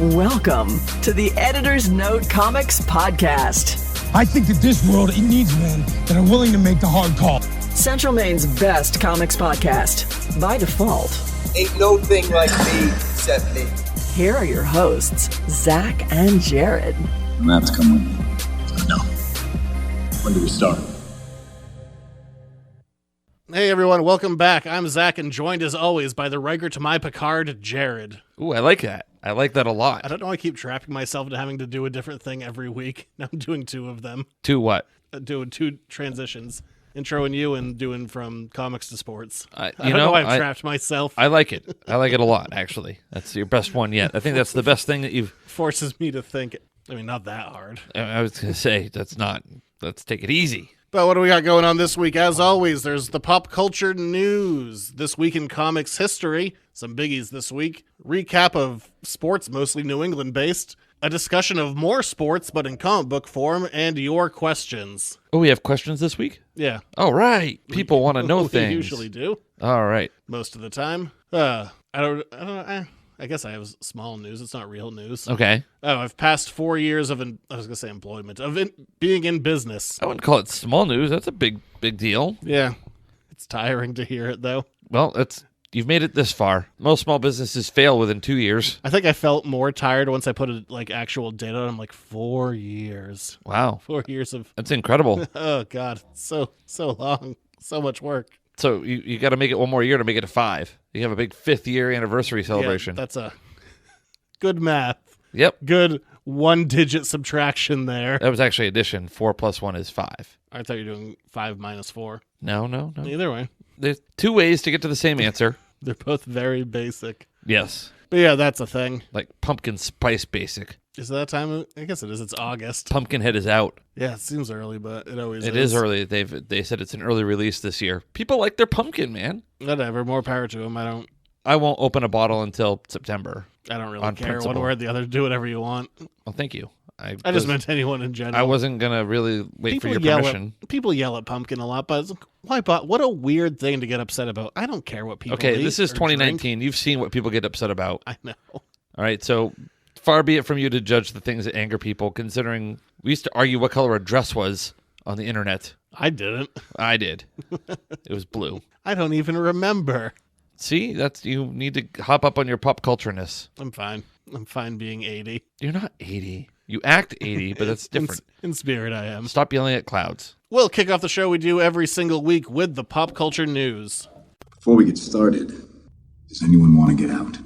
Welcome to the Editor's Note Comics Podcast. I think that this world, it needs men that are willing to make the hard call. Central Maine's best comics podcast, by default. Ain't no thing like me except me. Here are your hosts, Zach and Jared. I'm gonna have to come with you. No. When do we start? Hey everyone, welcome back. I'm Zach and joined as always by the Riker to my Picard, Jared. Ooh, I like that. I like that a lot. I don't know why I keep trapping myself into having to do a different thing every week. Now I'm doing two of them. To what? Doing two transitions. Introing you and doing from comics to sports. I don't know why I've trapped myself. I like it. I like it a lot, actually. That's your best one yet. I think that's the best thing that you've... Forces me to think. I mean, not that hard. I was going to say, let's take it easy. But what do we got going on this week? As always, there's the pop culture news. This week in comics history, some biggies this week. Recap of sports, mostly New England based. A discussion of more sports, but in comic book form, and your questions. Oh, we have questions this week? Yeah. All right. People want to know we things. Usually do. All right. Most of the time. I guess I have small news. It's not real news. Okay. Oh, I've passed 4 years of, employment, being in business. I wouldn't call it small news. That's a big deal. Yeah. It's tiring to hear it, though. Well, you've made it this far. Most small businesses fail within 2 years. I think I felt more tired once I put actual date on. I'm like 4 years. Wow. 4 years of... That's incredible. Oh, God. So long. So much work. So you got to make it one more year to make it a 5. You have a big 5th year anniversary celebration. Yeah, that's a good math. Yep. Good one-digit subtraction there. That was actually addition. 4 plus 1 is 5. I thought you were doing 5 minus 4. No. Either way. There's 2 ways to get to the same answer. They're both very basic. Yes. But yeah, that's a thing. Like pumpkin spice basic. Is that time? I guess it is. It's August. Pumpkinhead is out. Yeah, it seems early, but it always is. It is early. They said it's an early release this year. People like their pumpkin, man. Whatever. More power to them. I won't open a bottle until September. I don't really on care principle. one way or the other. Do whatever you want. Well, thank you. I just meant anyone in general. I wasn't going to really wait for your permission. People yell at pumpkin a lot, but it's like, why? What a weird thing to get upset about. I don't care what people Okay, this is 2019. Drink. You've seen what people get upset about. I know. All right, so far be it from you to judge the things that anger people, considering we used to argue what color a dress was on the internet. I didn't. I did. It was blue. I don't even remember. See, you need to hop up on your pop culture-ness. I'm fine. I'm fine being 80. You're not 80. You act 80, but that's different. In spirit, I am. Stop yelling at clouds. We'll kick off the show we do every single week with the pop culture news. Before we get started, does anyone want to get out?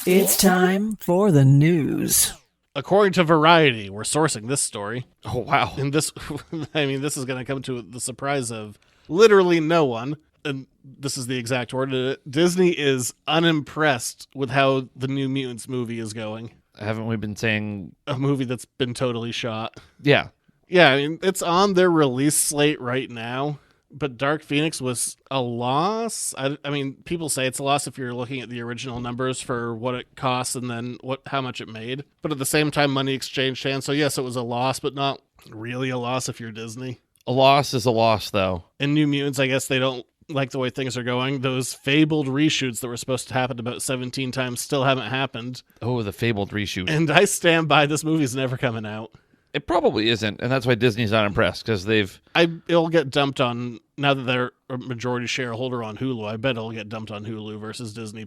It's time for the news. According to Variety, we're sourcing this story. Oh, wow. And this is going to come to the surprise of literally no one. And this is the exact word. Disney is unimpressed with how the New Mutants movie is going. Haven't we been saying... A movie that's been totally shot. Yeah. Yeah, I mean, it's on their release slate right now, but Dark Phoenix was a loss. I mean, people say it's a loss if you're looking at the original numbers for what it costs and then how much it made. But at the same time, money exchanged hands. So yes, it was a loss, but not really a loss if you're Disney. A loss is a loss, though. In New Mutants, I guess they don't like the way things are going. Those fabled reshoots that were supposed to happen about 17 times still haven't happened. Oh, the fabled reshoot. And I stand by, this movie's never coming out. It probably isn't, and that's why Disney's not impressed, because it'll get dumped on, now that they're a majority shareholder on Hulu, I bet it'll get dumped on Hulu versus Disney+.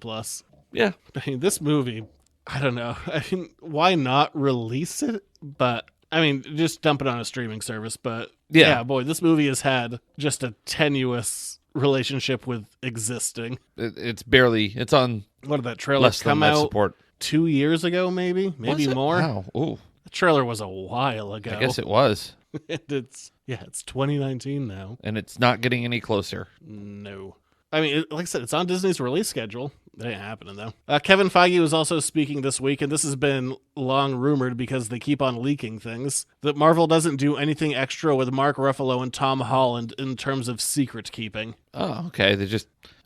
Yeah. I mean, this movie, I don't know. I mean, why not release it? But, I mean, just dump it on a streaming service. But, yeah boy, this movie has had just a tenuous relationship with existing. It's on what did that trailer less come than out support 2 years ago, maybe more. Wow. Ooh. The trailer was a while ago. I guess it was. It's 2019 now, and it's not getting any closer. No. I mean, like I said, it's on Disney's release schedule. It ain't happening, though. Kevin Feige was also speaking this week, and this has been long rumored because they keep on leaking things, that Marvel doesn't do anything extra with Mark Ruffalo and Tom Holland in terms of secret keeping. Oh, okay.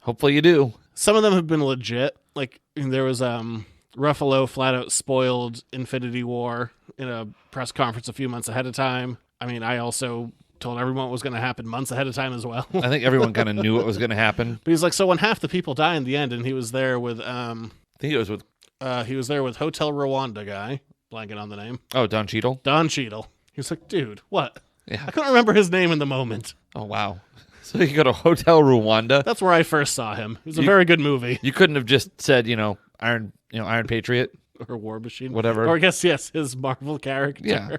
Hopefully you do. Some of them have been legit. Like, there was Ruffalo flat out spoiled Infinity War in a press conference a few months ahead of time. I mean, I also told everyone what was going to happen months ahead of time as well. I think everyone kind of knew what was going to happen. But he's like, so when half the people die in the end, and he was there with... I think it was with He was there with Hotel Rwanda guy, blanking on the name. Oh, Don Cheadle? Don Cheadle. He was like, dude, what? Yeah. I couldn't remember his name in the moment. Oh, wow. So you go to Hotel Rwanda? That's where I first saw him. It was a very good movie. You couldn't have just said, Iron Patriot? Or War Machine. Whatever. Or I guess, yes, his Marvel character. Yeah.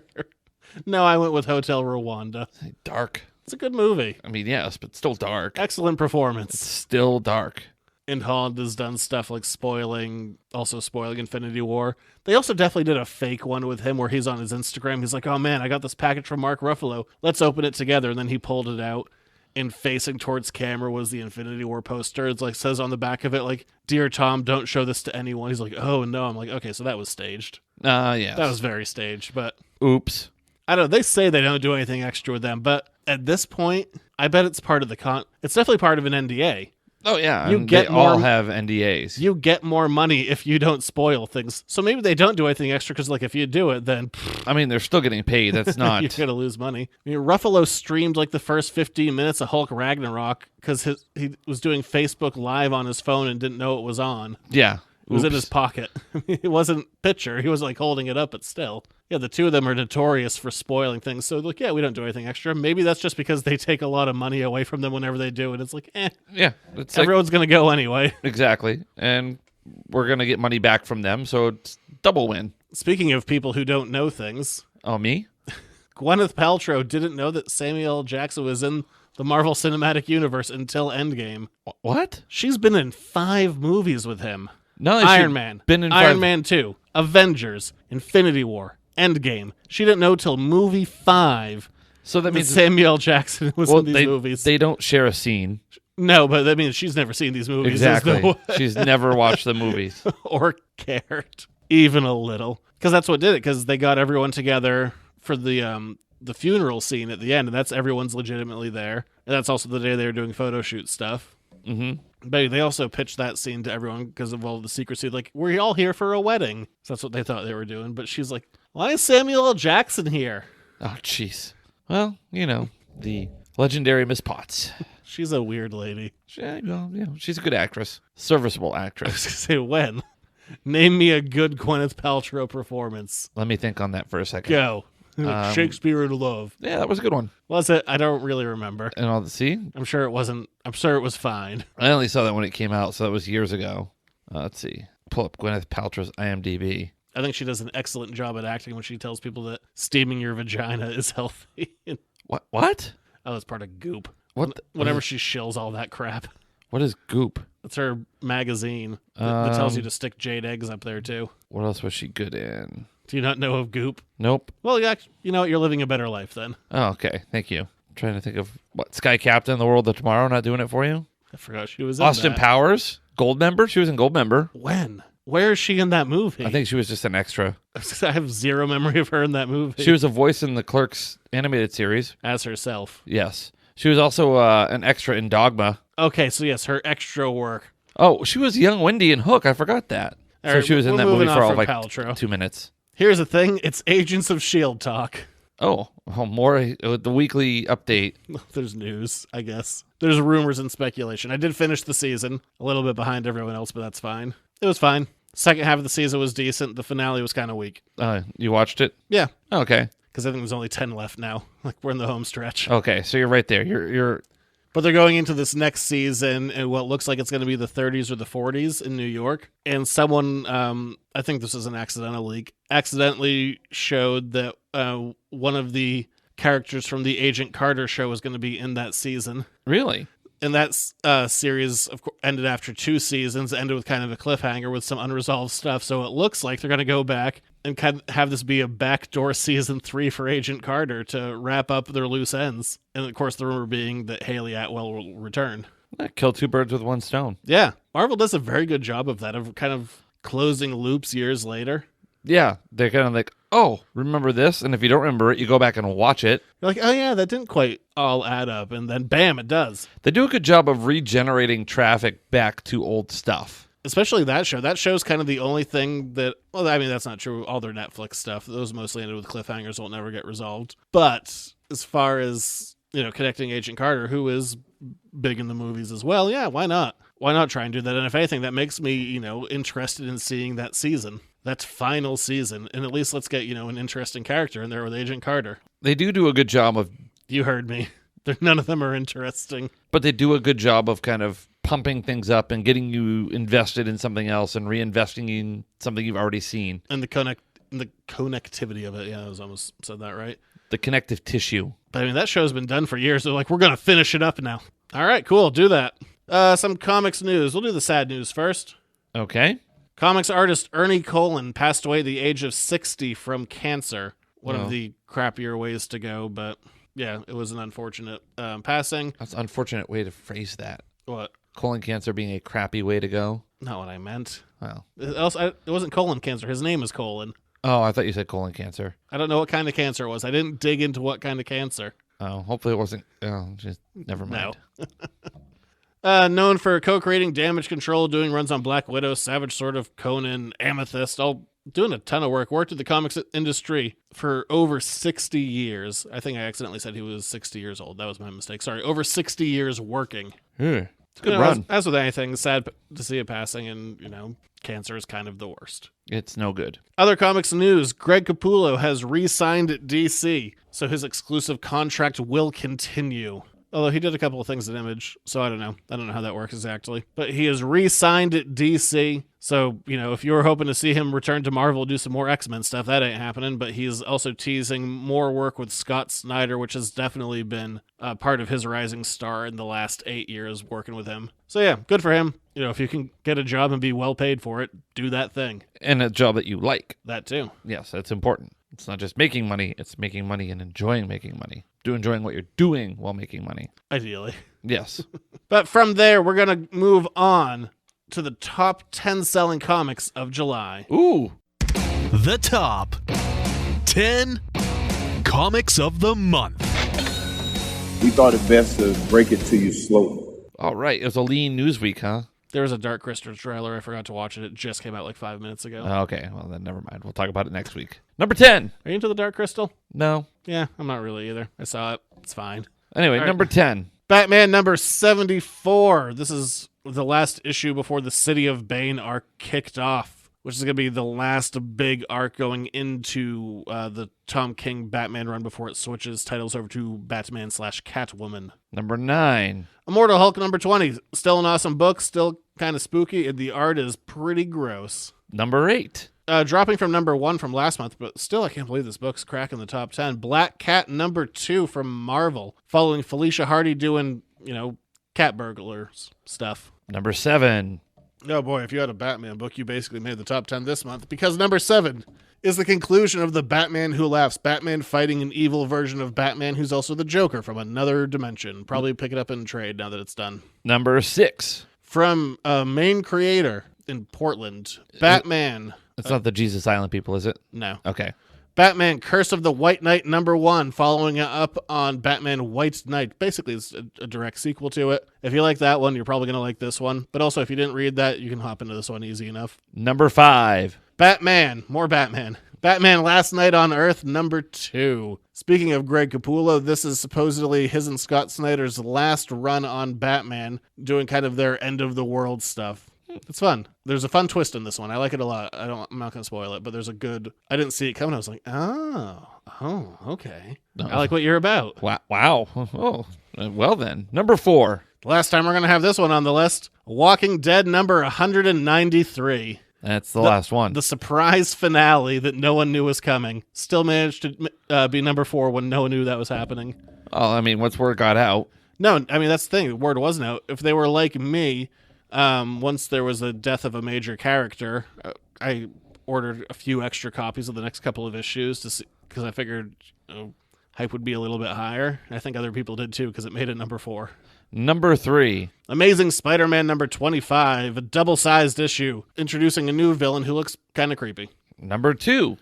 No, I went with Hotel Rwanda. Dark. It's a good movie. I mean, yes, but still dark. Excellent performance. It's still dark. And Holland has done stuff like spoiling Infinity War. They also definitely did a fake one with him where he's on his Instagram. He's like, oh man, I got this package from Mark Ruffalo. Let's open it together. And then he pulled it out, and facing towards camera was the Infinity War poster. It's like, says on the back of it, like, Dear Tom, don't show this to anyone. He's like, oh no. I'm like, okay, so that was staged. Yes. That was very staged, but Oops. I don't know. They say they don't do anything extra with them, but at this point, I bet it's part of the it's definitely part of an NDA. Oh, yeah. You and get they all more- have NDAs. You get more money if you don't spoil things. So maybe they don't do anything extra because, like, if you do it, then I mean, they're still getting paid. That's not... you're going to lose money. I mean, Ruffalo streamed, like, the first 15 minutes of Hulk Ragnarok because he was doing Facebook Live on his phone and didn't know it was on. Yeah. It was in Oops. his pocket. It wasn't picture. He was, like, holding it up, but still. Yeah, the two of them are notorious for spoiling things. So, like, yeah, we don't do anything extra. Maybe that's just because they take a lot of money away from them whenever they do it. It's like, Yeah. It's like, everyone's going to go anyway. exactly. And we're going to get money back from them, so it's double win. Speaking of people who don't know things, Oh, me? Gwyneth Paltrow didn't know that Samuel L. Jackson was in the Marvel Cinematic Universe until Endgame. What? She's been in 5 movies with him. No, Iron Man, Been in Iron 5... Man 2, Avengers, Infinity War, Endgame. She didn't know till movie 5 So that that means... Samuel L. Jackson was in these movies. They don't share a scene. No, but that means she's never seen these movies. Exactly. There's no- She's never watched the movies. or cared even a little, because that's what did it. Because they got everyone together for the funeral scene at the end, and that's everyone's legitimately there, and that's also the day they were doing photo shoot stuff. Mm-hmm. But they also pitched that scene to everyone because of all the secrecy. Like, we're all here for a wedding. So that's what they thought they were doing. But she's like, why is Samuel L. Jackson here? Oh, jeez. Well, the legendary Miss Potts. She's a weird lady. She's a good actress. Serviceable I was actress. going to say, when? Name me a good Gwyneth Paltrow performance. Let me think on that for a second. Go. Shakespeare in Love. Yeah, that was a good one. Was it? I don't really remember. And all the see, I'm sure it wasn't. I'm sure it was fine. I only saw that when it came out, so that was years ago. Let's see. Pull up Gwyneth Paltrow's IMDb. I think she does an excellent job at acting when she tells people that steaming your vagina is healthy. What? Oh, it's part of Goop. What? Whenever she shills all that crap. What is Goop? It's her magazine that tells you to stick jade eggs up there, too. What else was she good in? Do you not know of Goop? Nope. Well, yeah, you know what? You're living a better life then. Oh, okay. Thank you. I'm trying to think of what Sky Captain, The World of Tomorrow, not doing it for you. I forgot she was in Austin that. Powers, Gold Member. She was in Gold Member. When? Where is she in that movie? I think she was just an extra. I have zero memory of her in that movie. She was a voice in the Clerks animated series. As herself. Yes. She was also an extra in Dogma. Okay, so yes, her extra work. Oh, she was young Wendy in Hook. I forgot that. All So right, she was in we're that movie moving for on all from like Paltrow. 2 minutes. Here's the thing. It's Agents of S.H.I.E.L.D. talk. Oh, more the weekly update. There's news, I guess. There's rumors and speculation. I did finish the season. A little bit behind everyone else, but that's fine. It was fine. Second half of the season was decent. The finale was kind of weak. You watched it? Yeah, Okay. because I think there's only 10 left now. Like, we're in the home stretch. Okay, so you're right there. You're But they're going into this next season in what looks like it's going to be the 30s or the 40s in New York. And someone, I think this is an accidental leak, accidentally showed that one of the characters from the Agent Carter show was going to be in that season. really? And that series of course, ended after 2 seasons, ended with kind of a cliffhanger with some unresolved stuff. So it looks like they're going to go back and kind of have this be a backdoor season 3 for Agent Carter to wrap up their loose ends. And of course, the rumor being that Haley Atwell will return. Kill 2 birds with 1 stone. Yeah, Marvel does a very good job of that, of kind of closing loops years later. Yeah, they're kind of like, oh, remember this? And if you don't remember it, you go back and watch it. You're like, oh yeah, that didn't quite all add up. And then bam, it does. They do a good job of regenerating traffic back to old stuff. Especially that show. That show's kind of the only thing that, well, I mean, that's not true. All their Netflix stuff, those mostly ended with cliffhangers that will never get resolved. But as far as, connecting Agent Carter, who is big in the movies as well, yeah, why not? why not try and do that? And if anything, that makes me, interested in seeing that season, that final season. And at least let's get, an interesting character in there with Agent Carter. They do a good job of... You heard me. None of them are interesting. But they do a good job of kind of pumping things up and getting you invested in something else and reinvesting in something you've already seen. And the connectivity of it. Yeah, I was almost said that right. The connective tissue. But I mean, that show's been done for years. They're like, we're going to finish it up now. All right, cool. Do that. Some comics news. We'll do the sad news first. Okay. Comics artist Ernie Colin passed away at the age of 60 from cancer. One of the crappier ways to go, but yeah, it was an unfortunate passing. That's an unfortunate way to phrase that. What? Colon cancer being a crappy way to go? Not what I meant. Well. It wasn't colon cancer. His name is Colin. Oh, I thought you said colon cancer. I don't know what kind of cancer it was. I didn't dig into what kind of cancer. Oh, hopefully it wasn't. Oh, just never mind. No. Known for co-creating Damage Control, doing runs on Black Widow, Savage Sword of Conan, Amethyst, all doing a ton of work. Worked in the comics industry for over 60 years. I think I accidentally said he was 60 years old. That was my mistake. Sorry. Over 60 years working. It's a good run. As with anything, sad to see it passing, and, cancer is kind of the worst. It's no good. Other comics news, Greg Capullo has re-signed at DC, so his exclusive contract will continue. Although he did a couple of things at Image, so I don't know. I don't know how that works exactly. But he is re-signed at DC, so, if you were hoping to see him return to Marvel, do some more X-Men stuff, that ain't happening. But he's also teasing more work with Scott Snyder, which has definitely been part of his rising star in the last 8 years working with him. So yeah, good for him. If you can get a job and be well paid for it, do that thing. And a job that you like. That too. Yes, that's important. It's not just making money, it's making money and enjoying making money. Enjoying what you're doing while making money. Ideally. Yes. But from there, we're going to move on to the top 10 selling comics of July. Ooh. The top 10 comics of the month. We thought it best to break it to you slowly. All right. It was a lean news week, huh? There was a Dark Crystal trailer. I forgot to watch it. It just came out like 5 minutes ago. Okay. Well, then never mind. We'll talk about it next week. Number 10. Are you into the Dark Crystal? No. Yeah, I'm not really either. I saw it. It's fine. Anyway, All right. number 10. Batman number 74. This is the last issue before the City of Bane arc kicked off, which is going to be the last big arc going into the Tom King Batman run before it switches titles over to Batman/Catwoman. Number 9. Immortal Hulk number 20. Still an awesome book. Still kind of spooky. And the art is pretty gross. Number 8. Dropping from number 1 from last month, but still I can't believe this book's cracking the top 10. Black Cat number 2 from Marvel, following Felicia Hardy doing, cat burglars stuff. Number 7. Oh boy, if you had a Batman book, you basically made the top 10 this month, because number 7 is the conclusion of the Batman Who Laughs. Batman fighting an evil version of Batman who's also the Joker from another dimension. Probably pick it up in trade now that it's done. Number 6. From a main creator in Portland, Batman. It's not the Jesus Island people, is it? No. Okay. Batman Curse of the White Knight number 1, following it up on Batman White Knight. Basically, it's a direct sequel to it. If you like that one, you're probably going to like this one. But also, if you didn't read that, you can hop into this one easy enough. Number 5. Batman. More Batman. Batman Last Night on Earth number 2. Speaking of Greg Capullo, this is supposedly his and Scott Snyder's last run on Batman, doing kind of their end of the world stuff. It's fun. There's a fun twist in this one. I like it a lot. I'm not going to spoil it, but there's a good... I didn't see it coming. I was like, oh, okay. No. I like what you're about. Wow. Oh, well then. Number 4. The last time we're going to have this one on the list, Walking Dead number 193. That's the last one. The surprise finale that no one knew was coming. Still managed to be number 4 when no one knew that was happening. Oh, I mean, once word got out. No, I mean, that's the thing. The word wasn't out. If they were like me... once there was a death of a major character, I ordered a few extra copies of the next couple of issues to see, because I figured hype would be a little bit higher. I think other people did too, because it made it number 4. Number 3. Amazing Spider-Man number 25, a double-sized issue, introducing a new villain who looks kind of creepy. Number 2.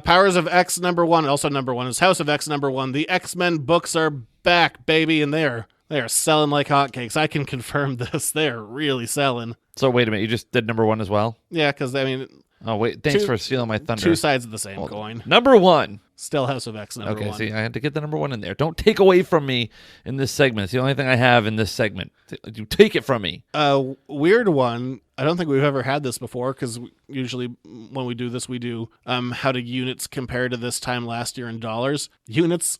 Powers of X number 1, also number 1 is House of X number 1. The X-Men books are back, baby, and they are selling like hotcakes. I can confirm this. They are really selling. So wait a minute, you just did number 1 as well? Yeah, because, I mean, Oh, wait. Thanks for stealing my thunder. Two sides of the same coin. Number 1. Still House of X number 1. Okay, see, I had to get the number 1 in there. Don't take away from me in this segment. It's the only thing I have in this segment. You take it from me. Weird one. I don't think we've ever had this before because usually when we do this, we do how do units compare to this time last year in dollars. Units,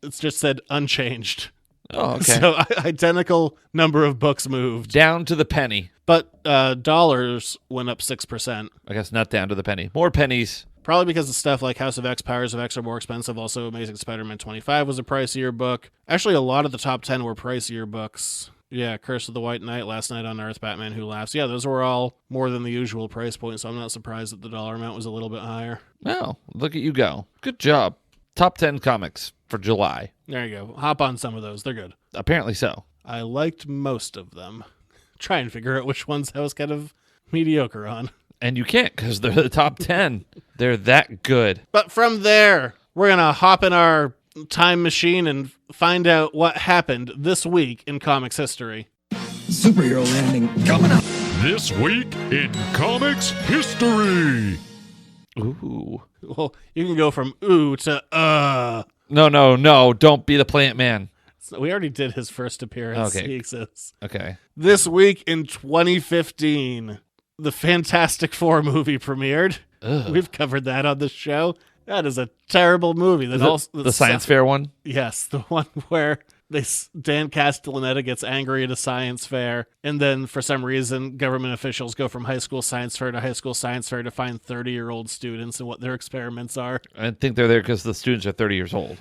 it's just said unchanged. Oh, okay. So identical number of books moved. Down to the penny. But dollars went up 6%. I guess not down to the penny. More pennies. Probably because of stuff like House of X, Powers of X are more expensive. Also, Amazing Spider-Man 25 was a pricier book. Actually, a lot of the top 10 were pricier books. Yeah, Curse of the White Knight, Last Night on Earth, Batman Who Laughs. Yeah, those were all more than the usual price point, so I'm not surprised that the dollar amount was a little bit higher. Oh, look at you go. Good job. Top 10 comics for July. There you go. Hop on some of those. They're good. Apparently so. I liked most of them. Try and figure out which ones I was kind of mediocre on. And you can't because they're the top 10. They're that good. But from there, we're going to hop in our time machine and find out what happened this week in comics history. Superhero landing coming up. This week in comics history. Ooh. Well, you can go from ooh to No. Don't be the plant man. So we already did his first appearance. Okay. He exists. Okay. This week in 2015, the Fantastic Four movie premiered. Ugh. We've covered that on the show. That is a terrible movie. That The science fair one? Yes, the one where Dan Castellaneta gets angry at a science fair, and then for some reason, government officials go from high school science fair to high school science fair to find 30-year-old students and what their experiments are. I think they're there because the students are 30 years old.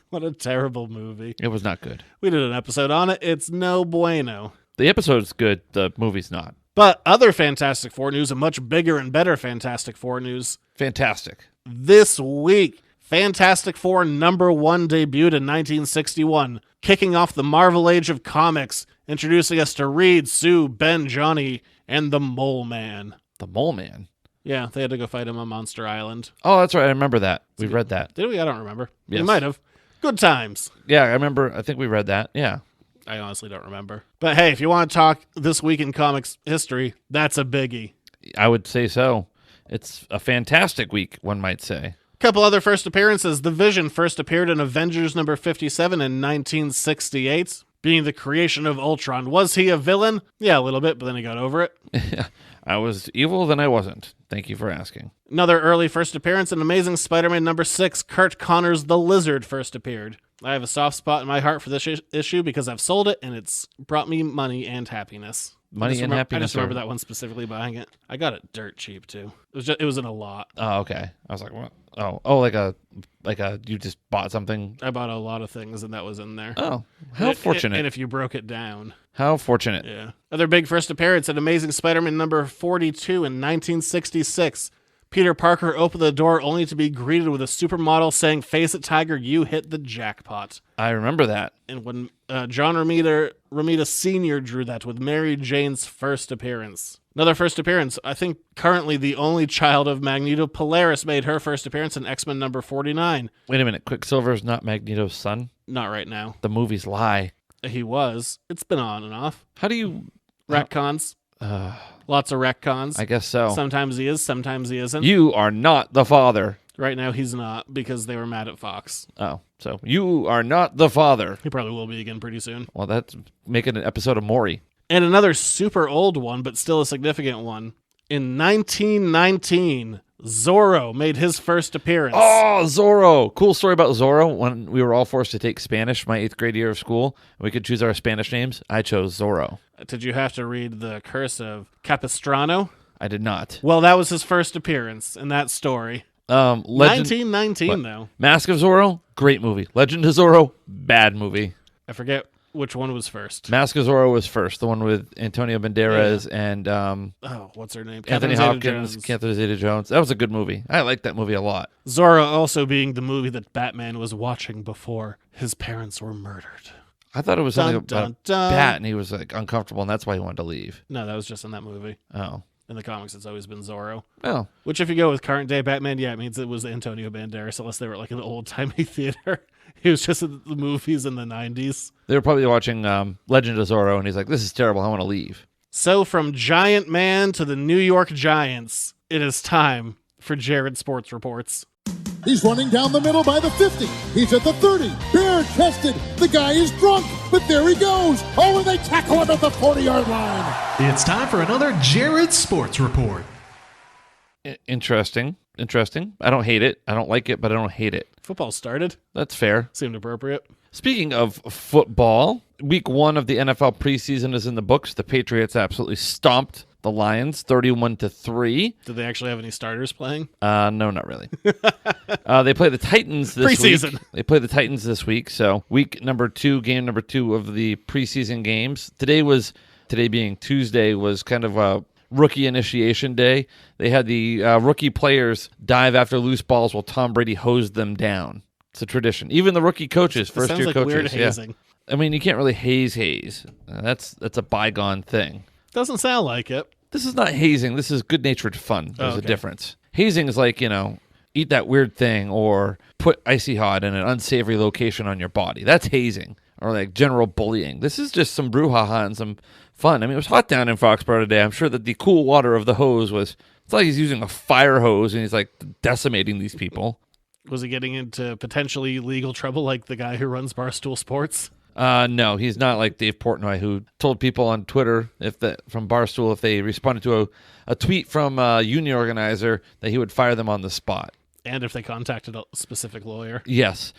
What a terrible movie. It was not good. We did an episode on it. It's no bueno. The episode's good. The movie's not. But other Fantastic Four news, a much bigger and better Fantastic Four news. Fantastic. This week, Fantastic Four #1 debuted in 1961, kicking off the Marvel Age of Comics, introducing us to Reed, Sue, Ben, Johnny, and the Mole Man. The Mole Man? Yeah, they had to go fight him on Monster Island. Oh, that's right. I remember that. We read that. Did we? I don't remember. Yes. We might have. Good times. Yeah, I remember. I think we read that. Yeah. I honestly don't remember. But hey, if you want to talk this week in comics history, that's a biggie. I would say so. It's a fantastic week, one might say. Couple other first appearances. The Vision first appeared in Avengers number 57 in 1968, being the creation of Ultron. Was he a villain? Yeah, a little bit, but then he got over it. I was evil, then I wasn't. Thank you for asking. Another early first appearance in Amazing Spider-Man number 6, Kurt Connor's The Lizard first appeared. I have a soft spot in my heart for this issue because I've sold it and it's brought me money and happiness. Money and happiness. I just remember that one specifically buying it. I got it dirt cheap too. It was in a lot. Oh, okay. I was like, what? Oh, like a you just bought something. I bought a lot of things and that was in there. Oh, how fortunate. And if you broke it down. How fortunate. Yeah. Other big first appearance at Amazing Spider-Man number 42 in 1966. Peter Parker opened the door only to be greeted with a supermodel saying, "Face it, Tiger, you hit the jackpot." I remember that. And when John Romita Sr. drew that with Mary Jane's first appearance. Another first appearance, I think currently the only child of Magneto, Polaris, made her first appearance in X-Men number 49. Wait a minute, Quicksilver's not Magneto's son? Not right now. The movies lie. He was. It's been on and off. How do you... Retcons. Lots of retcons. I guess so. Sometimes he is, sometimes he isn't. You are not the father. Right now he's not because they were mad at Fox. Oh, so you are not the father. He probably will be again pretty soon. Well, that's making an episode of Maury. And another super old one, but still a significant one. In 1919, Zorro made his first appearance. Oh, Zorro. Cool story about Zorro. When we were all forced to take Spanish my 8th grade year of school, and we could choose our Spanish names, I chose Zorro. Did you have to read the curse of Capistrano? I did not. Well, that was his first appearance in that story. 1919, though. Mask of Zorro, great movie. Legend of Zorro, bad movie. I forget which one was first. Mask of Zorro was first, the one with Antonio Banderas and what's her name? Anthony Hopkins, Catherine Zeta-Jones. That was a good movie. I liked that movie a lot. Zorro also being the movie that Batman was watching before his parents were murdered. I thought it was something Dun, about dun. Bat, and he was like uncomfortable, and that's why he wanted to leave. No, that was just in that movie. Oh. In the comics, it's always been Zorro. Oh. Which, if you go with current day Batman, yeah, it means it was Antonio Banderas, unless they were like in the old timey theater. He was just in the movies in the 90s. They were probably watching Legend of Zorro, and he's like, this is terrible. I want to leave. So from Giant Man to the New York Giants, it is time for Jared Sports Reports. He's running down the middle by the 50. He's at the 30. Bare-chested. The guy is drunk, but there he goes. Oh, and they tackle him at the 40-yard line. It's time for another Jared Sports Report. Interesting. I don't hate it. I don't like it, but I don't hate it. Football started. That's fair. Seemed appropriate. Speaking of football, week 1 of the NFL preseason is in the books. The Patriots absolutely stomped the Lions 31-3. Did they actually have any starters playing? No, not really. They play the Titans this Preseason. week. They play the Titans this week. So week number 2, game number 2 of the preseason games. Today being Tuesday, was kind of a rookie initiation day. They had the rookie players dive after loose balls while Tom Brady hosed them down. It's a tradition. Even the rookie coaches, first-year like coaches. Weird hazing. Yeah. I mean, you can't really haze. That's a bygone thing. Doesn't sound like it. This is not hazing. This is good-natured fun. There's a difference. Hazing is like, eat that weird thing or put icy hot in an unsavory location on your body. That's hazing, or like general bullying. This is just some brouhaha and some fun. I mean, it was hot down in Foxborough today. I'm sure that the cool water of the hose it's like he's using a fire hose and he's like decimating these people. Was he getting into potentially legal trouble like the guy who runs Barstool Sports? No, he's not like Dave Portnoy, who told people on Twitter from Barstool if they responded to a tweet from a union organizer that he would fire them on the spot. And if they contacted a specific lawyer. Yes.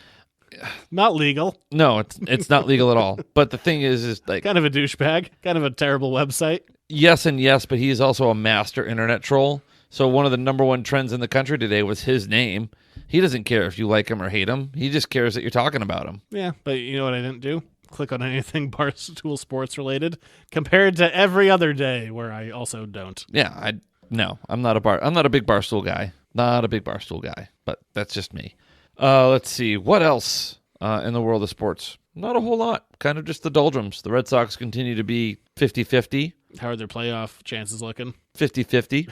Not legal. No, it's not legal at all. But the thing is like... Kind of a douchebag. Kind of a terrible website. Yes and yes, but he is also a master internet troll. So one of the number one trends in the country today was his name. He doesn't care if you like him or hate him. He just cares that you're talking about him. Yeah, but you know what I didn't do? Click on anything Barstool Sports related compared to every other day where I also don't. Yeah, I'm not a big Barstool guy. Not a big Barstool guy, but that's just me. Let's see. What else in the world of sports? Not a whole lot. Kind of just the doldrums. The Red Sox continue to be 50-50. How are their playoff chances looking? 50-50.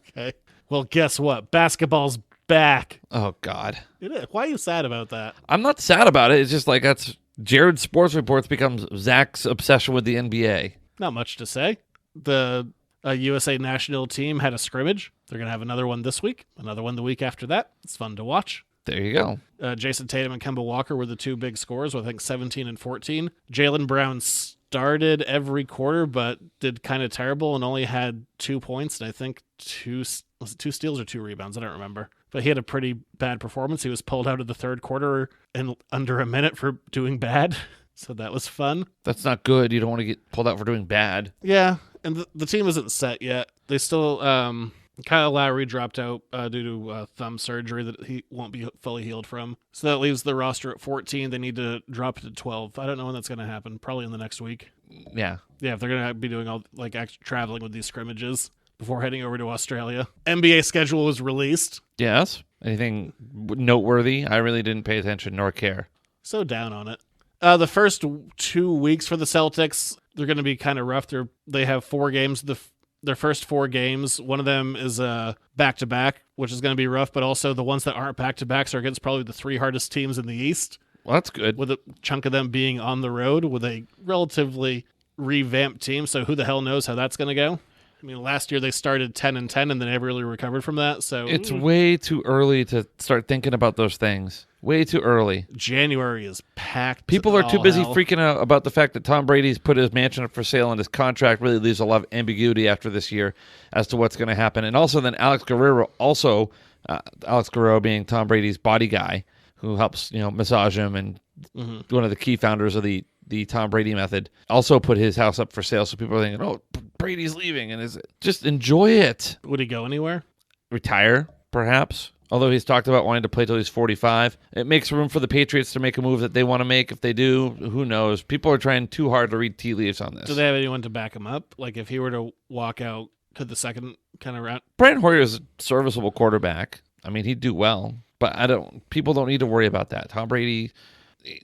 Okay. Well, guess what? Basketball's back. Oh, God. It is. Why are you sad about that? I'm not sad about it. It's just like that's Jared Sports Reports becomes Zach's obsession with the NBA. Not much to say. The USA national team had a scrimmage. They're going to have another one this week, another one the week after that. It's fun to watch. There you go. Jason Tatum and Kemba Walker were the two big scorers with, I think, 17 and 14. Jaylen Brown started every quarter, but did kind of terrible and only had 2 points. And I think two steals or 2 rebounds. I don't remember. But he had a pretty bad performance. He was pulled out of the third quarter in under a minute for doing bad. So that was fun. That's not good. You don't want to get pulled out for doing bad. Yeah. And the team isn't set yet. They still, Kyle Lowry dropped out due to thumb surgery that he won't be fully healed from. So that leaves the roster at 14. They need to drop it to 12. I don't know when that's going to happen. Probably in the next week. Yeah. Yeah, if they're going to be doing all like traveling with these scrimmages before heading over to Australia. NBA schedule was released. Yes. Anything noteworthy? I really didn't pay attention nor care. So down on it. The first 2 weeks for the Celtics, they're going to be kind of rough. They have 4 games. Their first 4 games, one of them is back-to-back, which is going to be rough, but also the ones that aren't back-to-backs are against probably the 3 hardest teams in the East. Well, that's good. With a chunk of them being on the road with a relatively revamped team, so who the hell knows how that's going to go? I mean, last year they started 10-10 and they never really recovered from that. So it's way too early to start thinking about those things. Way too early. January is packed. People are too busy freaking out about the fact that Tom Brady's put his mansion up for sale and his contract really leaves a lot of ambiguity after this year as to what's going to happen. And also then Alex Guerrero being Tom Brady's body guy who helps, massage him and one of the key founders of the Tom Brady method, also put his house up for sale. So people are thinking, oh, Brady's leaving. And just enjoy it. Would he go anywhere? Retire, perhaps. Although he's talked about wanting to play till he's 45. It makes room for the Patriots to make a move that they want to make. If they do, who knows? People are trying too hard to read tea leaves on this. Do they have anyone to back him up? Like if he were to walk out to the second kind of round? Brian Hoyer's a serviceable quarterback. I mean, he'd do well. But people don't need to worry about that. Tom Brady,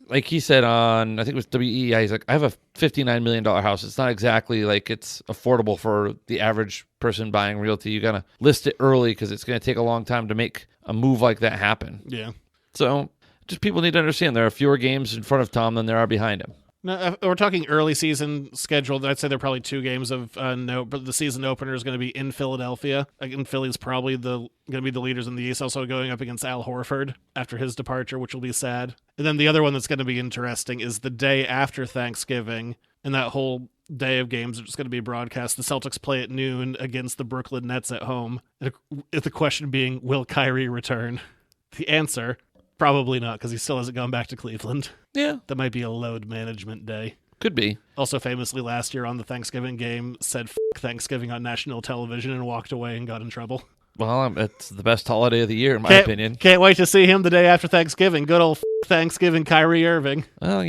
like he said on, I think it was WEI, he's like, I have a $59 million house. It's not exactly like it's affordable for the average person buying realty. You got to list it early because it's going to take a long time to make a move like that happen. Yeah. So just people need to understand there are fewer games in front of Tom than there are behind him. No, we're talking early season schedule. I'd say there are probably 2 games of note, but the season opener is going to be in Philadelphia. Again, Philly's probably going to be the leaders in the East, also going up against Al Horford after his departure, which will be sad. And then the other one that's going to be interesting is the day after Thanksgiving, and that whole day of games are just going to be broadcast. The Celtics play at noon against the Brooklyn Nets at home. And the question being, will Kyrie return? The answer, probably not, because he still hasn't gone back to Cleveland. Yeah. That might be a load management day. Could be. Also famously last year on the Thanksgiving game, said F Thanksgiving on national television and walked away and got in trouble. Well, it's the best holiday of the year, in my opinion. Can't wait to see him the day after Thanksgiving. Good old Thanksgiving Kyrie Irving. Well,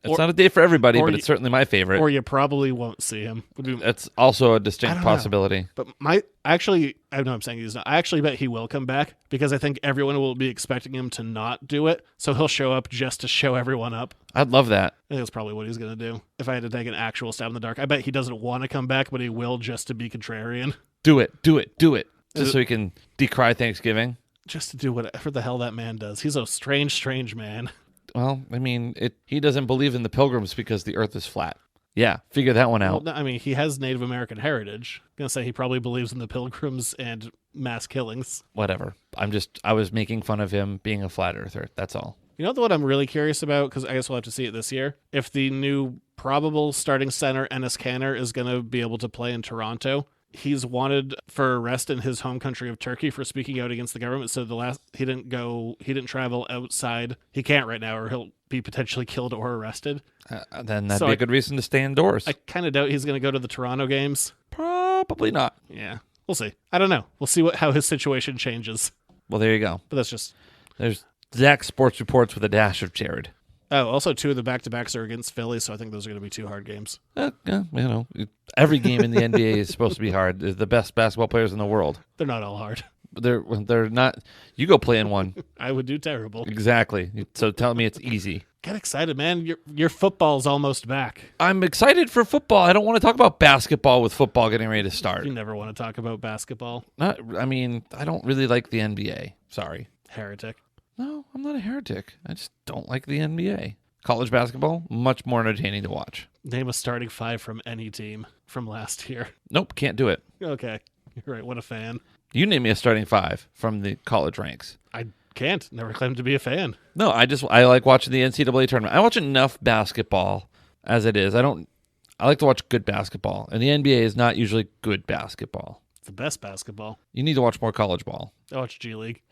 it's not a day for everybody, but it's certainly my favorite. Or you probably won't see him. That's also a distinct possibility. But I know I'm saying he's not. I actually bet he will come back because I think everyone will be expecting him to not do it. So he'll show up just to show everyone up. I'd love that. I think that's probably what he's going to do. If I had to take an actual stab in the dark, I bet he doesn't want to come back, but he will just to be contrarian. Do it. Just so he can decry Thanksgiving. Just to do whatever the hell that man does. He's a strange, strange man. Well, I mean, he doesn't believe in the pilgrims because the earth is flat. Yeah, figure that one out. Well, I mean, he has Native American heritage. I'm going to say he probably believes in the pilgrims and mass killings. Whatever. I was making fun of him being a flat earther. That's all. You know what I'm really curious about? Because I guess we'll have to see it this year. If the new probable starting center, Enes Kanter, is going to be able to play in Toronto. He's wanted for arrest in his home country of Turkey for speaking out against the government. So he didn't travel outside. He can't right now, or he'll be potentially killed or arrested. Then that'd be a good reason to stay indoors. I kind of doubt he's going to go to the Toronto games. Probably not. Yeah, we'll see. I don't know. We'll see how his situation changes. Well, there you go. But that's just... There's Zach Sports Reports with a dash of Jared. Oh, also 2 of the back-to-backs are against Philly, so I think those are going to be 2 hard games. Every game in the NBA is supposed to be hard. They're the best basketball players in the world. They're not all hard. They're not. You go play in one. I would do terrible. Exactly. So tell me it's easy. Get excited, man. Your football's almost back. I'm excited for football. I don't want to talk about basketball with football getting ready to start. You never want to talk about basketball. I don't really like the NBA. Sorry. Heretic. No, I'm not a heretic. I just don't like the NBA. College basketball, much more entertaining to watch. Name a starting 5 from any team from last year. Nope, can't do it. Okay. You're right. What a fan. You name me a starting 5 from the college ranks. I can't. Never claimed to be a fan. No, I like watching the NCAA tournament. I watch enough basketball as it is. I like to watch good basketball, and the NBA is not usually good basketball. It's the best basketball. You need to watch more college ball. I watch G League.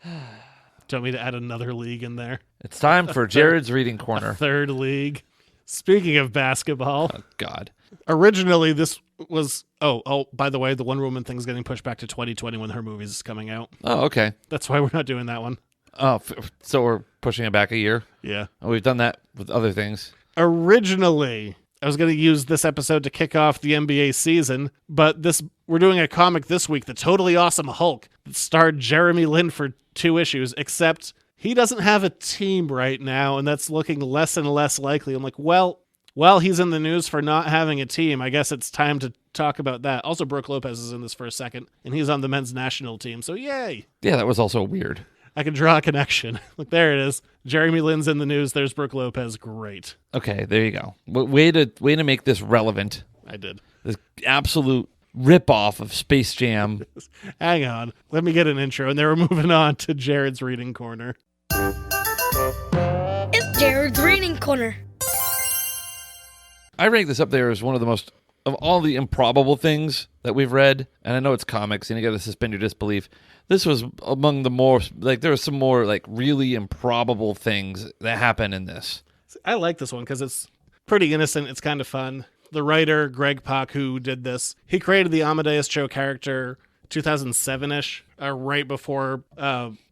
Do you want me to add another league in there? It's time for Jared's Reading Corner. 3rd league. Speaking of basketball. Oh, God. Originally, this was... Oh, by the way, the Wonder Woman thing's getting pushed back to 2020 when her movie is coming out. Oh, okay. That's why we're not doing that one. Oh, so we're pushing it back a year? Yeah. Oh, we've done that with other things. Originally, I was going to use this episode to kick off the NBA season, but we're doing a comic this week, The Totally Awesome Hulk, that starred Jeremy Lin for 2 issues, except he doesn't have a team right now, and that's looking less and less likely. I'm like, well, he's in the news for not having a team. I guess it's time to talk about that. Also, Brooke Lopez is in this for a second, and he's on the men's national team, so yay. Yeah, that was also weird. I can draw a connection. Look, there it is. Jeremy Lin's in the news. There's Brooke Lopez. Great. Okay, there you go. Way to make this relevant. I did. This absolute ripoff of Space Jam. Hang on. Let me get an intro, and then we're moving on to Jared's Reading Corner. It's Jared's Reading Corner. I rank this up there as one of the most, of all the improbable things that we've read, and I know it's comics, and you got to suspend your disbelief. This was among the more, there were some more, really improbable things that happen in this. I like this one because it's pretty innocent. It's kind of fun. The writer, Greg Pak, who did this, he created the Amadeus Cho character 2007-ish, right before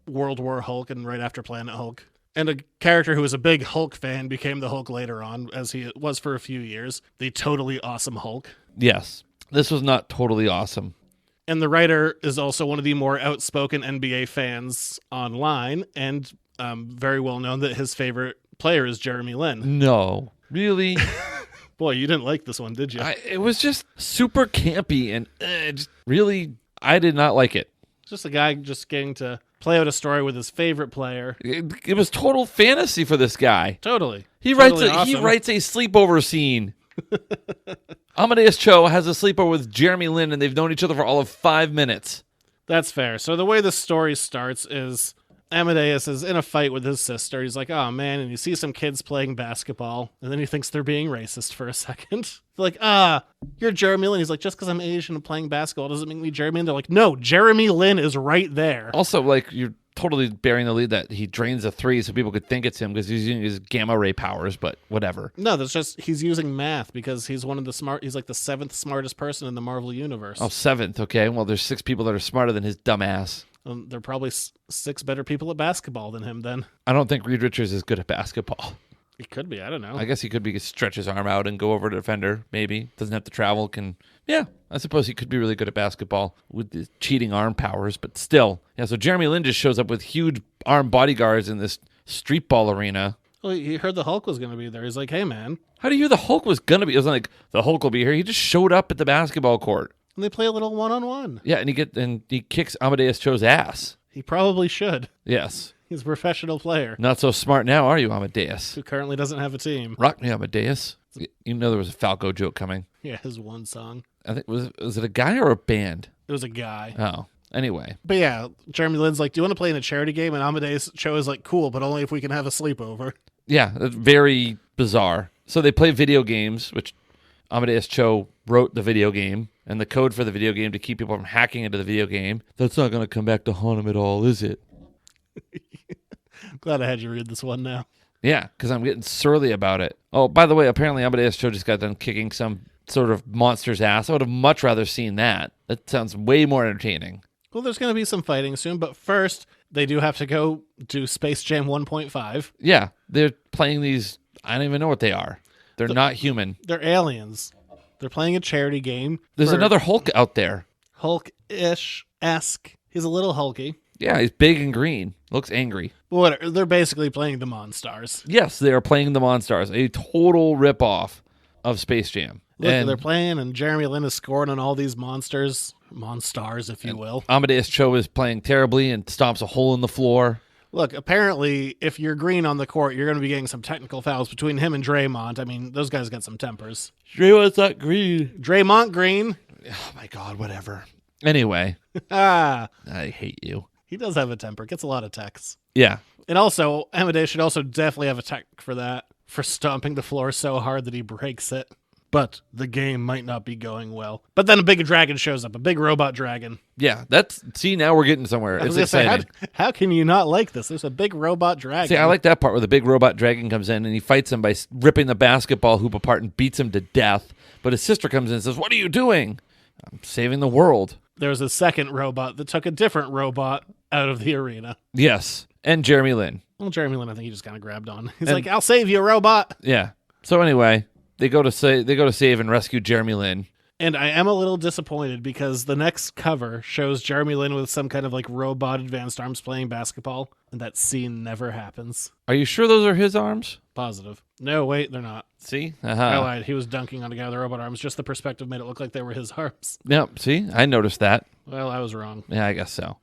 World War Hulk and right after Planet Hulk. And a character who was a big Hulk fan became the Hulk later on, as he was for a few years. The Totally Awesome Hulk. Yes. This was not totally awesome. And the writer is also one of the more outspoken NBA fans online, and very well known that his favorite player is Jeremy Lin. No. Really? Boy, you didn't like this one, did you? It was just super campy, and just really, I did not like it. Just a guy just getting to play out a story with his favorite player. It was total fantasy for this guy. Totally. He Totally writes awesome. a sleepover scene. Amadeus Cho has a sleepover with Jeremy Lin, and they've known each other for all of 5 minutes. That's fair. So the way the story starts is Amadeus is in a fight with his sister. He's like, oh man, and you see some kids playing basketball, and then he thinks they're being racist for a second. They're like, you're Jeremy Lin. He's like, just because I'm Asian and playing basketball doesn't make me Jeremy Lin. They're like, no, Jeremy Lin is right there. Also, like, you're totally bearing the lead that he drains a three so people could think it's him because he's using his gamma ray powers, but whatever. No, that's just, he's using math because he's one of the he's like the 7th smartest person in the Marvel Universe. Oh, 7th, okay. Well, there's 6 people that are smarter than his dumb ass. There are probably 6 better people at basketball than him then. I don't think Reed Richards is good at basketball. He could be, I don't know. I guess he could be stretch his arm out and go over to defender, maybe. Doesn't have to travel, yeah, I suppose he could be really good at basketball with his cheating arm powers, but still. Yeah, so Jeremy Lin just shows up with huge armed bodyguards in this street ball arena. Well, he heard the Hulk was going to be there. He's like, hey, man. How do you hear the Hulk was going to be? It wasn't like, the Hulk will be here. He just showed up at the basketball court. And they play a little one-on-one. Yeah, and he kicks Amadeus Cho's ass. He probably should. Yes. He's a professional player. Not so smart now, are you, Amadeus? Who currently doesn't have a team. Rock me, Amadeus. You know there was a Falco joke coming. Yeah, his one song. I think was it a guy or a band? It was a guy. Oh, anyway. But yeah, Jeremy Lin's like, do you want to play in a charity game? And Amadeus Cho is like, cool, but only if we can have a sleepover. Yeah, that's very bizarre. So they play video games, which Amadeus Cho wrote the video game and the code for the video game to keep people from hacking into the video game. That's not going to come back to haunt him at all, is it? Glad I had you read this one now. Yeah, because I'm getting surly about it. Oh, by the way, apparently Amadeus Cho just got done kicking some sort of monster's ass. I would have much rather seen that. That sounds way more entertaining. Well, there's going to be some fighting soon, but first, they do have to go do Space Jam 1.5. Yeah, they're playing these, I don't even know what they are. They're not human. They're aliens. They're playing a charity game. There's another Hulk out there. Hulk-ish-esque. He's a little hulky. Yeah, he's big and green. Looks angry. What? They're basically playing the Monstars. Yes, they are playing the Monstars, a total ripoff of Space Jam. Look, they're playing, and Jeremy Lin is scoring on all these monstars, if you will. Amadeus Cho is playing terribly and stomps a hole in the floor. Look, apparently, if you're green on the court, you're going to be getting some technical fouls between him and Draymond. I mean, those guys got some tempers. Draymond's not green. Draymond green. Oh, my God, whatever. Anyway. I hate you. He does have a temper. Gets a lot of texts. Yeah. And also, Amadeus should also definitely have a tech for that, for stomping the floor so hard that he breaks it. But the game might not be going well. But then a big dragon shows up, a big robot dragon. Yeah, now we're getting somewhere. It's exciting. How can you not like this? There's a big robot dragon. See, I like that part where the big robot dragon comes in and he fights him by ripping the basketball hoop apart and beats him to death. But his sister comes in and says, "What are you doing?" "I'm saving the world." There's a second robot that took a different robot out of the arena. Yes, and Jeremy Lin. Well, Jeremy Lin, I think he just kind of grabbed on. He's like, "I'll save you, robot." Yeah. So anyway, they go to save and rescue Jeremy Lin. And I am a little disappointed because the next cover shows Jeremy Lin with some kind of like robot advanced arms playing basketball, and that scene never happens. Are you sure those are his arms? Positive. No, wait, they're not. See? I lied. He was dunking on a guy with the robot arms. Just the perspective made it look like they were his arms. Yep, see? I noticed that. Well, I was wrong. Yeah, I guess so.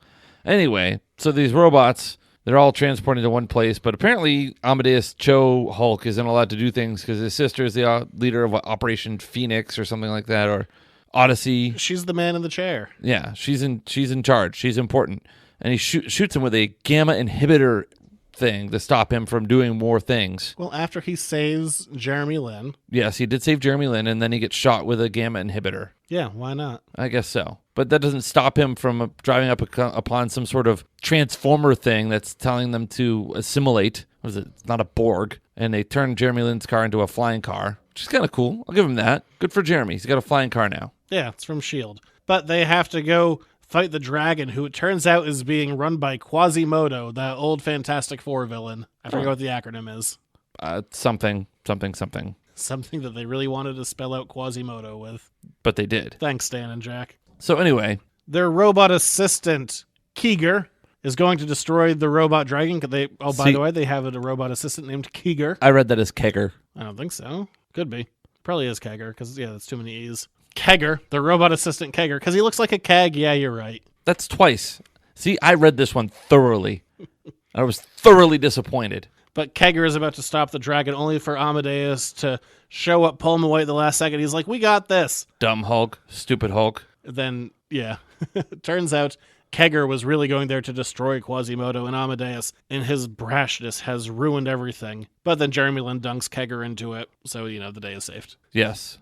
Anyway, so these robots, they're all transported to one place, but apparently Amadeus Cho Hulk isn't allowed to do things because his sister is the leader of Operation Phoenix or something like that, or Odyssey. She's the man in the chair. Yeah, she's in charge. She's important. And he shoots him with a gamma inhibitor thing to stop him from doing more things. Well, after he saves Jeremy Lin. Yes, he did save Jeremy Lin, and then he gets shot with a gamma inhibitor. Yeah, why not? I guess so. But that doesn't stop him from driving up upon some sort of transformer thing that's telling them to assimilate. What is it? It's not a Borg. And they turn Jeremy Lin's car into a flying car, which is kind of cool. I'll give him that. Good for Jeremy. He's got a flying car now. Yeah, it's from S.H.I.E.L.D. But they have to go fight the dragon, who it turns out is being run by Quasimodo, that old Fantastic Four villain. I forget what the acronym is. Something. Something that they really wanted to spell out Quasimodo with. But they did. Thanks, Stan and Jack. So anyway. Their robot assistant, Keeger, is going to destroy the robot dragon. By the way, they have a robot assistant named Keeger. I read that as Kegger. I don't think so. Could be. Probably is Kegger, because, yeah, that's too many E's. Kegger, the robot assistant Kegger, because he looks like a keg. Yeah, you're right. That's twice. See, I read this one thoroughly. I was thoroughly disappointed. But Kegger is about to stop the dragon, only for Amadeus to show up, pull him away at the last second. He's like, we got this. Dumb Hulk. Stupid Hulk. Then, yeah. Turns out Kegger was really going there to destroy Quasimodo, and Amadeus, in his brashness, has ruined everything. But then Jeremy Lin dunks Kegger into it, so, the day is saved. Yes.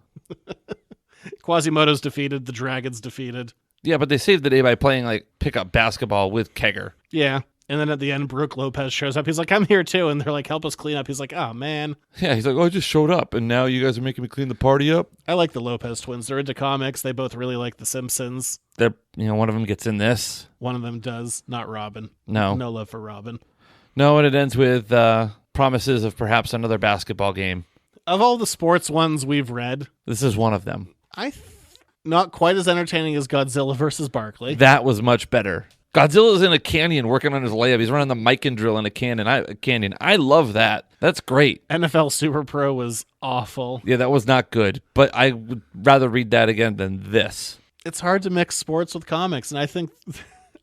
Quasimodo's defeated, the dragon's defeated. Yeah, but they saved the day by playing, pickup basketball with Kegger. Yeah. And then at the end, Brooke Lopez shows up. He's like, I'm here too. And they're like, help us clean up. He's like, oh, man. Yeah, he's like, I just showed up, and now you guys are making me clean the party up? I like the Lopez twins. They're into comics. They both really like The Simpsons. They're, one of them gets in this. One of them does. Not Robin. No. No love for Robin. No, and it ends with promises of perhaps another basketball game. Of all the sports ones we've read, this is one of them. Not quite as entertaining as Godzilla versus Barkley. That was much better. Godzilla's in a canyon working on his layup. He's running the Mikan drill in a canyon. I love that. That's great. NFL Super Pro was awful. Yeah, that was not good. But I would rather read that again than this. It's hard to mix sports with comics, and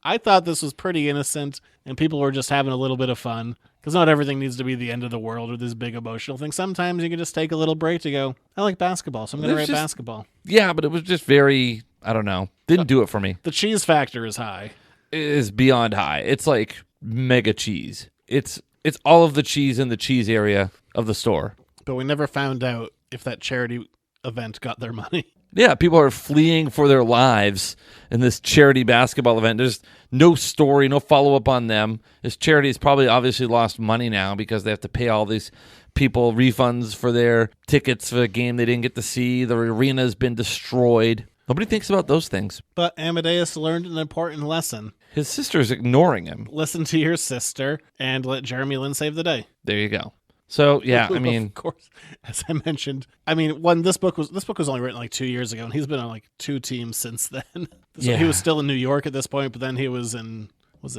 I thought this was pretty innocent, and people were just having a little bit of fun. Because not everything needs to be the end of the world or this big emotional thing. Sometimes you can just take a little break to go, I like basketball, so I'm going to write basketball. Yeah, but it was just very, I don't know. Didn't do it for me. The cheese factor is high. It is beyond high. It's like mega cheese. It's all of the cheese in the cheese area of the store. But we never found out if that charity event got their money. Yeah, people are fleeing for their lives in this charity basketball event. There's no story, no follow-up on them. This charity has probably obviously lost money now because they have to pay all these people refunds for their tickets for a game they didn't get to see. The arena's been destroyed. Nobody thinks about those things. But Amadeus learned an important lesson. His sister's ignoring him. Listen to your sister and let Jeremy Lin save the day. There you go. So, yeah, I mean... Of course, as I mentioned, this book was only written 2 years ago, and he's been on 2 teams since then. So he was still in New York at this point, but then he was in... It was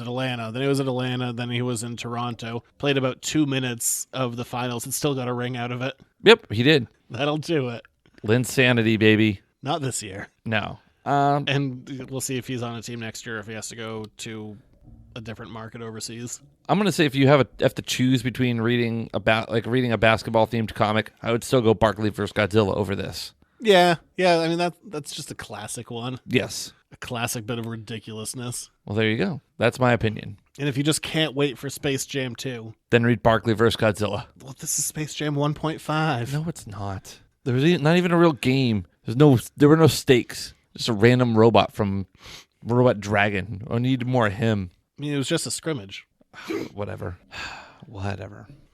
Atlanta. Then he was at Atlanta. Then he was in Toronto. Played about 2 minutes of the finals and still got a ring out of it. Yep, he did. That'll do it. Linsanity, baby. Not this year. No. And we'll see if he's on a team next year, if he has to go to a different market overseas. I'm going to say if you have to choose between reading a basketball themed comic, I would still go Barkley vs. Godzilla over this. Yeah. I mean that's just a classic one. Yes. A classic bit of ridiculousness. Well, there you go. That's my opinion. And if you just can't wait for Space Jam 2, then read Barkley vs. Godzilla. Well, this is Space Jam 1.5. No, it's not. There was not even a real game. There were no stakes. Just a random robot from Robot Dragon. I need more of him. I mean, it was just a scrimmage. Whatever.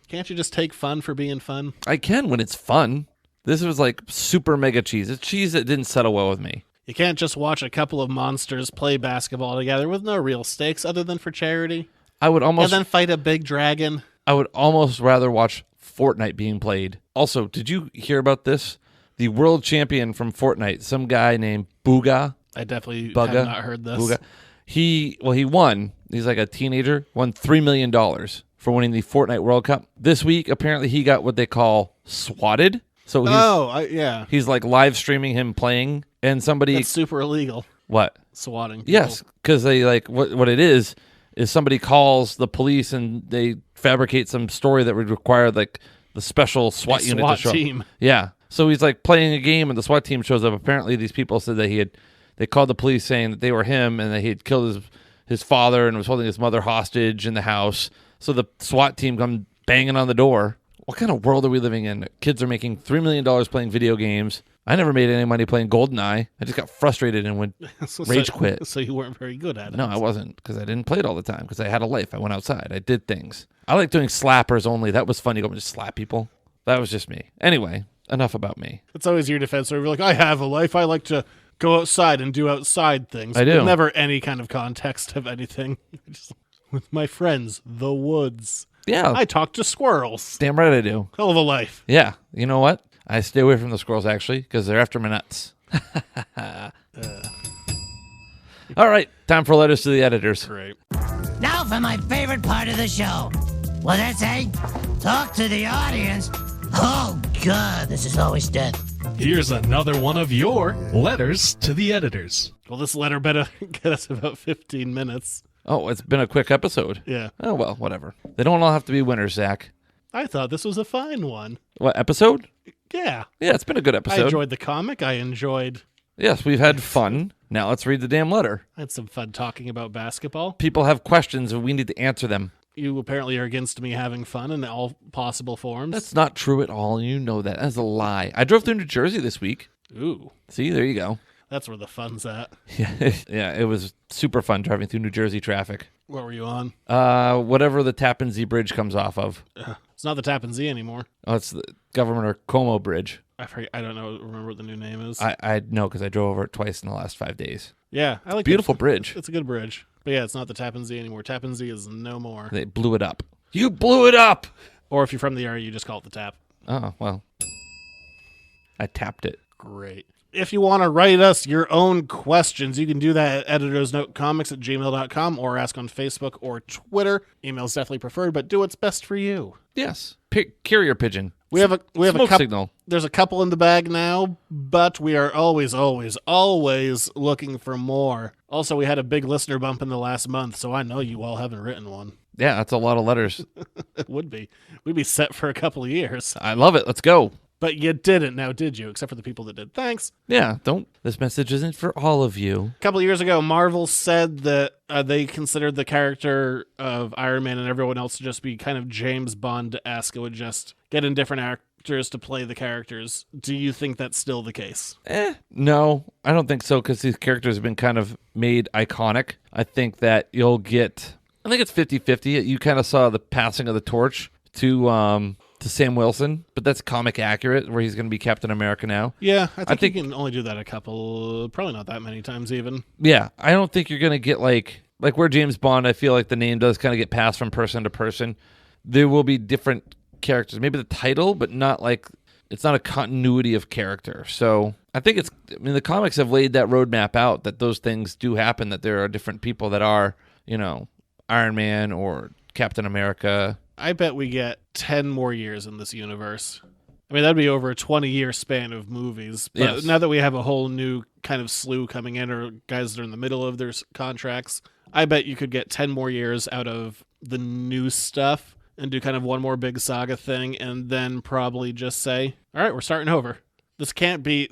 Can't you just take fun for being fun? I can when it's fun. This was super mega cheese. It's cheese that didn't settle well with me. You can't just watch a couple of monsters play basketball together with no real stakes other than for charity. And then fight a big dragon. I would almost rather watch Fortnite being played. Also, did you hear about this? The world champion from Fortnite, some guy named Booga. I definitely have not heard this. Booga. He won. He's like a teenager. Won $3 million for winning the Fortnite World Cup. This week, apparently, he got what they call swatted. So he's live streaming him playing, and somebody... That's super illegal. What? Swatting people. Yes, because they what it is somebody calls the police and they fabricate some story that would require the special SWAT unit to show team. up. Yeah. So he's playing a game and the SWAT team shows up. Apparently these people said that they called the police saying that they were him and that he had killed his father and was holding his mother hostage in the house. So the SWAT team come banging on the door. What kind of world are we living in? Kids are making $3 million playing video games. I never made any money playing GoldenEye. I just got frustrated and rage quit. So you weren't very good at it. No, I wasn't, because I didn't play it all the time, because I had a life. I went outside. I did things. I like doing slappers only. That was fun. You go and just slap people. That was just me. Anyway, enough about me. It's always your defense where you're like, I have a life. I like to go outside and do outside things. I do. With never any kind of context of anything. Just with my friends, the woods. Yeah. I talk to squirrels. Damn right I do. Hell of a life. Yeah. You know what? I stay away from the squirrels, actually, because they're after my nuts. All right. Time for letters to the editors. Great. Now for my favorite part of the show. What did I say? Talk to the audience. Oh, God, this is always death. Here's another one of your letters to the editors. Well, this letter better get us about 15 minutes. Oh, it's been a quick episode. Yeah. Oh, well, whatever. They don't all have to be winners, Zach. I thought this was a fine one. What, episode? Yeah. Yeah, it's been a good episode. I enjoyed the comic. I enjoyed... Yes, we've had fun. Now let's read the damn letter. I had some fun talking about basketball. People have questions and we need to answer them. You apparently are against me having fun in all possible forms. That's not true at all. You know that. That's a lie. I drove through New Jersey this week. Ooh. See, there you go. That's where the fun's at. Yeah, it was super fun driving through New Jersey traffic. What were you on? Whatever the Tappan Zee Bridge comes off of. It's not the Tappan Zee anymore. Oh, it's the Governor Como Bridge. I don't know. Remember what the new name is? I know because I drove over it twice in the last 5 days. Yeah, I like beautiful bridge. It's a good bridge. But yeah, it's not the Tappan Zee anymore. Tappan Zee is no more. They blew it up. You blew it up! Or if you're from the area, you just call it the Tap. Oh, well. I tapped it. Great. If you want to write us your own questions, you can do that at editorsnotecomics@gmail.com or ask on Facebook or Twitter. Email's definitely preferred, but do what's best for you. Yes. Carrier pigeon. We have a smoke signal. There's a couple in the bag now, but we are always looking for more. Also, we had a big listener bump in the last month, so I know you all haven't written one. Yeah, that's a lot of letters. It would be. We'd be set for a couple of years. I love it. Let's go. But you didn't, now did you? Except for the people that did. Thanks. Yeah, don't. This message isn't for all of you. A couple of years ago, Marvel said that they considered the character of Iron Man and everyone else to just be kind of James Bond-esque. It would just get in different actors to play the characters. Do you think that's still the case? No, I don't think so, because these characters have been kind of made iconic. I think that you'll get... I think it's 50-50. You kind of saw the passing of the torch to Sam Wilson, but that's comic accurate, where he's going to be Captain America now. Yeah, I think you can only do that a couple, probably not that many times even. Yeah, I don't think you're going to get like where James Bond, I feel like the name does kind of get passed from person to person. There will be different characters, maybe the title, but not like, it's not a continuity of character. So I think the comics have laid that roadmap out that those things do happen, that there are different people that are, Iron Man or Captain America. I bet we get 10 more years in this universe. I mean, that'd be over a 20-year span of movies. But yes. Now that we have a whole new kind of slew coming in, or guys that are in the middle of their contracts, I bet you could get 10 more years out of the new stuff and do kind of one more big saga thing, and then probably just say, all right, we're starting over. It can't be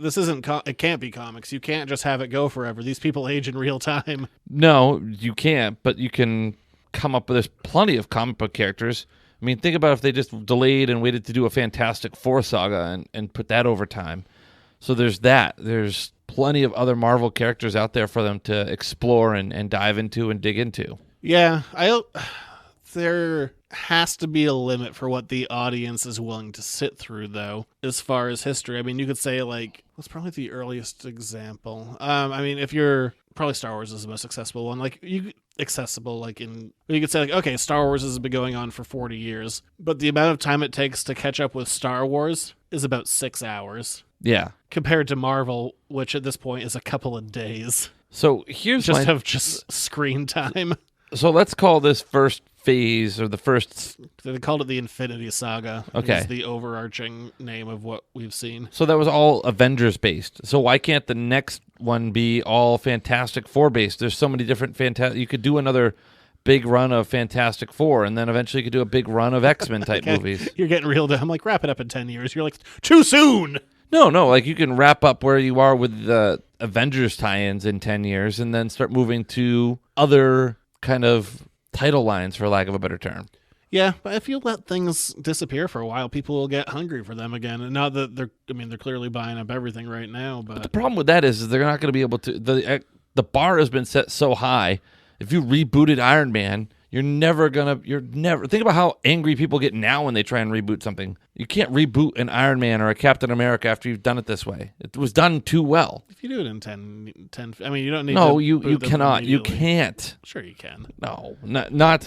comics. You can't just have it go forever. These people age in real time. No, you can't, but you can come up with, there's plenty of comic book characters. I mean, think about if they just delayed and waited to do a Fantastic Four saga and put that over time. So there's that. There's plenty of other Marvel characters out there for them to explore and dive into and dig into. Yeah, there has to be a limit for what the audience is willing to sit through, though, as far as history. I mean, you could say, what's probably the earliest example? If you're... Probably Star Wars is the most accessible one. You could say, okay, Star Wars has been going on for 40 years, but the amount of time it takes to catch up with Star Wars is about 6 hours. Yeah. Compared to Marvel, which at this point is a couple of days. So here's just screen time. So let's call this first phase, or the first... They called it the Infinity Saga. Okay. It's the overarching name of what we've seen. So that was all Avengers-based. So why can't the next one be all Fantastic Four-based? There's so many different You could do another big run of Fantastic Four, and then eventually you could do a big run of X-Men type movies. You're getting real dumb. Wrap it up in 10 years. You're too soon! No, you can wrap up where you are with the Avengers tie-ins in 10 years, and then start moving to other kind of title lines, for lack of a better term. Yeah, but if you let things disappear for a while, people will get hungry for them again. And now that they're clearly buying up everything right now. But the problem with that is they're not going to be able to. The bar has been set so high. If you rebooted Iron Man, you're never think about how angry people get now when they try and reboot something. You can't reboot an Iron Man or a Captain America after you've done it this way. It was done too well. If you do it in 10 you don't need No, to you cannot. You can't. Sure you can. No, not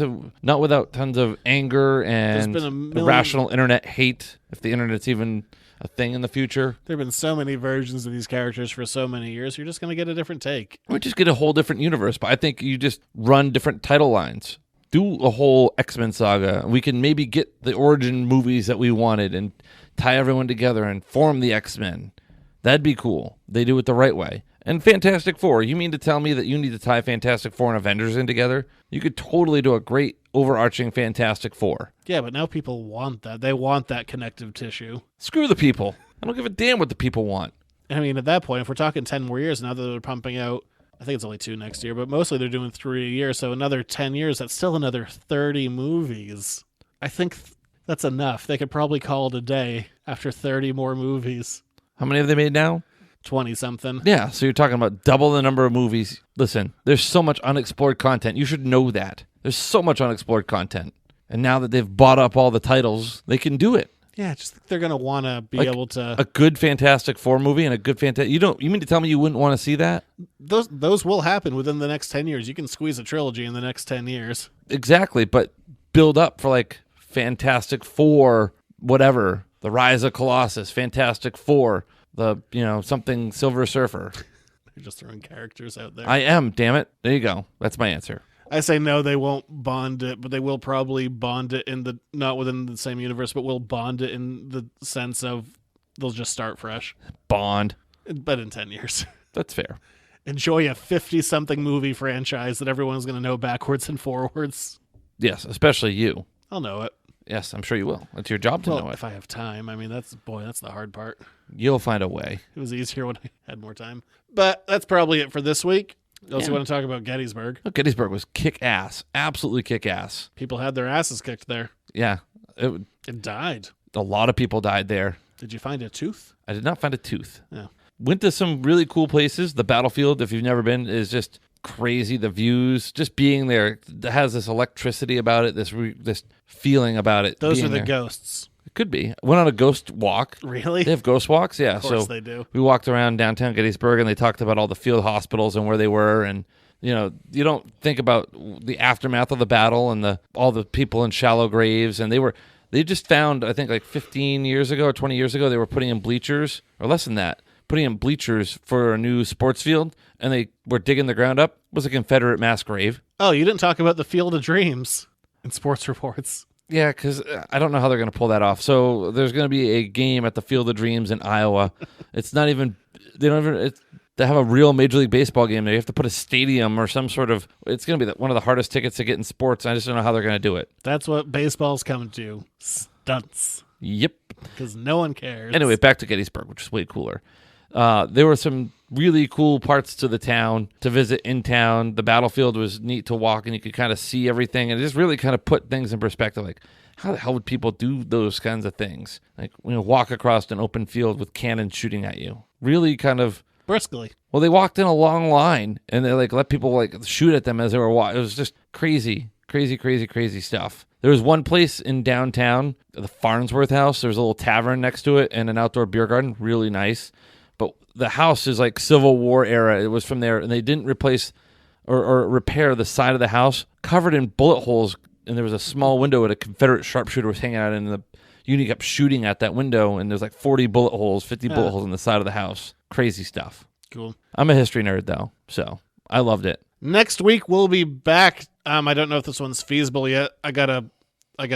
without tons of anger and irrational internet hate, if the internet's even a thing in the future. There have been so many versions of these characters for so many years, you're just going to get a different take. We just get a whole different universe, but I think you just run different title lines. Do a whole X-Men saga. We can maybe get the origin movies that we wanted and tie everyone together and form the X-Men. That'd be cool. They do it the right way. And Fantastic Four, you mean to tell me that you need to tie Fantastic Four and Avengers in together? You could totally do a great overarching Fantastic Four. Yeah, but now people want that. They want that connective tissue. Screw the people. I don't give a damn what the people want. I mean, at that point, if we're talking 10 more years, now that they're pumping out, I think it's only 2 next year, but mostly they're doing 3 a year, so another 10 years, that's still another 30 movies. I think that's enough. They could probably call it a day after 30 more movies. How many have they made now? 20-something. Yeah, so you're talking about double the number of movies. Listen, there's so much unexplored content. You should know that. There's so much unexplored content. And now that they've bought up all the titles, they can do it. Yeah, just think they're going to want to be able to... A good Fantastic Four movie and a good Fantastic... You mean to tell me you wouldn't want to see that? Those will happen within the next 10 years. You can squeeze a trilogy in the next 10 years. Exactly, but build up for like Fantastic Four, whatever. The Rise of Colossus, Fantastic Four, something Silver Surfer. You're just throwing characters out there. I am, damn it. There you go. That's my answer. I say no, they won't bond it, but they will probably bond it not within the same universe, but will bond it in the sense of they'll just start fresh. Bond. But in 10 years. That's fair. Enjoy a 50-something movie franchise that everyone's going to know backwards and forwards. Yes, especially you. I'll know it. Yes, I'm sure you will. It's your job to know it. If I have time. I mean, that's the hard part. You'll find a way. It was easier when I had more time. But that's probably it for this week. Also, want to talk about Gettysburg. Oh, Gettysburg was kick-ass. Absolutely kick-ass. People had their asses kicked there. Yeah. It died. A lot of people died there. Did you find a tooth? I did not find a tooth. No. Went to some really cool places. The battlefield, if you've never been, is just crazy. The views, just being there, it has this electricity about it, this feeling about it. Those are the ghosts. It could be. Went on a ghost walk. Really? They have ghost walks? Yeah. Of course they do. We walked around downtown Gettysburg, and they talked about all the field hospitals and where they were, and you don't think about the aftermath of the battle and all the people in shallow graves, and they just found, I think like 15 years ago or 20 years ago, they were putting in bleachers, or less than that, putting in bleachers for a new sports field, and they were digging the ground up. It was a Confederate mass grave. Oh, you didn't talk about the Field of Dreams in sports reports. Yeah, because I don't know how they're going to pull that off. So there's going to be a game at the Field of Dreams in Iowa. It's not even, they have a real Major League Baseball game there. You have to put a stadium or some sort of, it's going to be one of the hardest tickets to get in sports. I just don't know how they're going to do it. That's what baseball's coming to. Stunts. Yep. Because no one cares. Anyway, back to Gettysburg, which is way cooler. There were some really cool parts to the town to visit in town. The battlefield was neat to walk, and you could kind of see everything, and it just really kind of put things in perspective. Like, how the hell would people do those kinds of things? Like, walk across an open field with cannons shooting at you. Really kind of briskly. Well, they walked in a long line, and they let people shoot at them as they were walking. It was just crazy stuff. There was one place in downtown, the Farnsworth House. There was a little tavern next to it and an outdoor beer garden. Really nice. But the house is like Civil War era. It was from there, and they didn't replace or repair the side of the house, covered in bullet holes, and there was a small window that a Confederate sharpshooter was hanging out in. The unit kept shooting at that window, and there's like 40 bullet holes, 50 bullet holes in the side of the house. Crazy stuff. Cool. I'm a history nerd, though, so I loved it. Next week, we'll be back. I don't know if this one's feasible yet. I gotta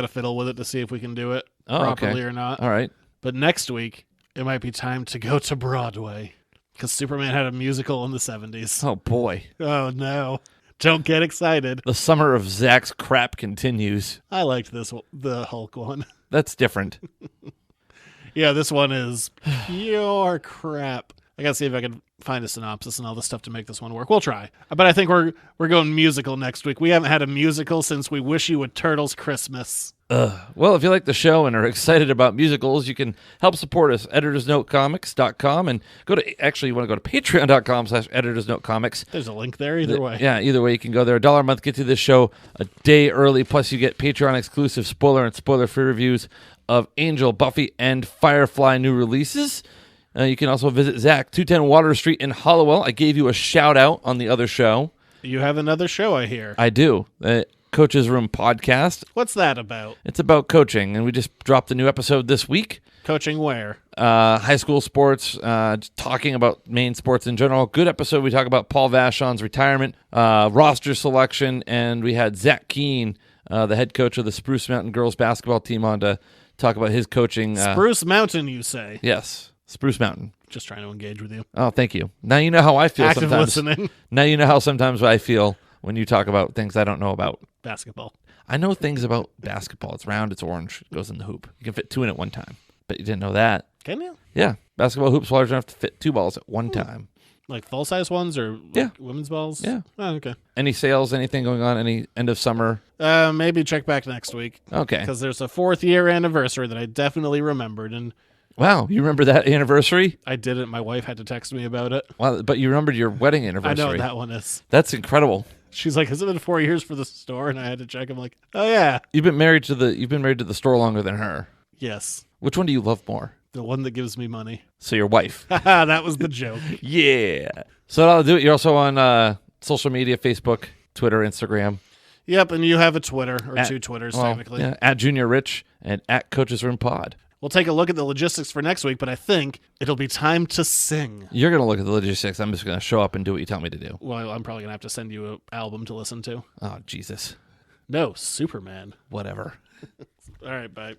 fiddle with it to see if we can do it properly or not. All right. But next week, it might be time to go to Broadway because Superman had a musical in the 70s. Oh, boy. Oh, no. Don't get excited. The summer of Zach's crap continues. I liked the Hulk one. That's different. Yeah, this one is pure crap. I gotta see if I can find a synopsis and all this stuff to make this one work. We'll try. But I think we're going musical next week. We haven't had a musical since We Wish You a Turtles Christmas. Well, if you like the show and are excited about musicals, you can help support us, editorsnotecomics.com, and you want to go to patreon.com/editorsnotecomics. There's a link there either way. Yeah, either way you can go there. $1 a month gets you this show a day early, plus you get Patreon exclusive spoiler and spoiler-free reviews of Angel, Buffy, and Firefly new releases. You can also visit Zach, 210 Water Street in Hollowell. I gave you a shout-out on the other show. You have another show, I hear. I do. Coach's Room podcast. What's that about? It's about coaching, and we just dropped a new episode this week. Coaching where? High school sports, just talking about main sports in general. Good episode. We talk about Paul Vachon's retirement, roster selection, and we had Zach Keene, the head coach of the Spruce Mountain girls basketball team, on to talk about his coaching. Spruce Mountain, you say? Yes, Spruce Mountain. Just trying to engage with you. Oh, thank you. Now you know how I feel Active sometimes. listening. Now you know how sometimes I feel when you talk about things I don't know about. Basketball. I know things about basketball. It's round, it's orange, it goes in the hoop. You can fit 2 in at one time. But you didn't know that. Can you? Yeah. Basketball hoops large enough to fit 2 balls at one time. Like full-size ones or women's balls? Yeah. Oh, okay. Any sales, anything going on, any end of summer? Maybe check back next week. Okay. Because there's a 4th year anniversary that I definitely remembered. And wow, you remember that anniversary? I didn't. My wife had to text me about it. Well, but you remembered your wedding anniversary. I know what that one is. That's incredible. She's like, has it been 4 years for the store? And I had to check. I'm like, oh yeah. You've been married to the store longer than her. Yes. Which one do you love more? The one that gives me money. So your wife. That was the joke. Yeah. So that'll do it. You're also on social media, Facebook, Twitter, Instagram. Yep, and you have a Twitter, or 2 Twitters, technically. Yeah, at Junior Rich and at Coaches Room Pod. We'll take a look at the logistics for next week, but I think it'll be time to sing. You're going to look at the logistics. I'm just going to show up and do what you tell me to do. Well, I'm probably going to have to send you an album to listen to. Oh, Jesus. No, Superman. Whatever. All right, bye.